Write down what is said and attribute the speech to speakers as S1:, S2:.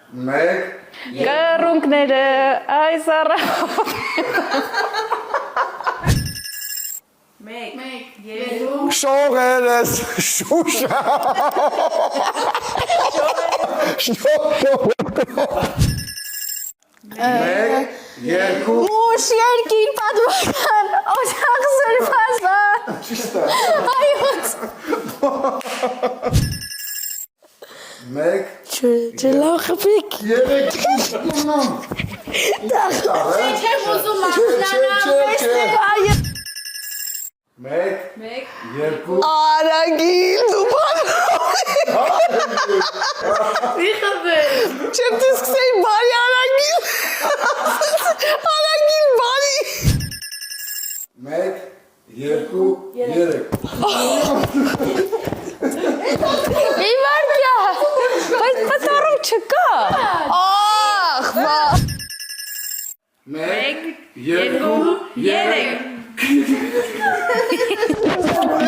S1: Մեկ
S2: Կռունկները այս առավ
S1: Շողերս շուշա Մեկ երկու
S2: Մուշ երկիր պատմական օջախ սրբազան Հայոց
S1: Մեկ
S2: Չլավ խպիկ
S1: երեք կունամ
S2: Չեմ ուզում աշնանամ
S1: Մեկ երկու
S2: Արագիլ դու Չեմ դու սկսեի բարի արագիլ Արագիլ բարի
S1: Մեկ երկու երեք
S2: Իվարկյա Բայց պտարում չկա Ախ
S1: Մեկ երկու երեք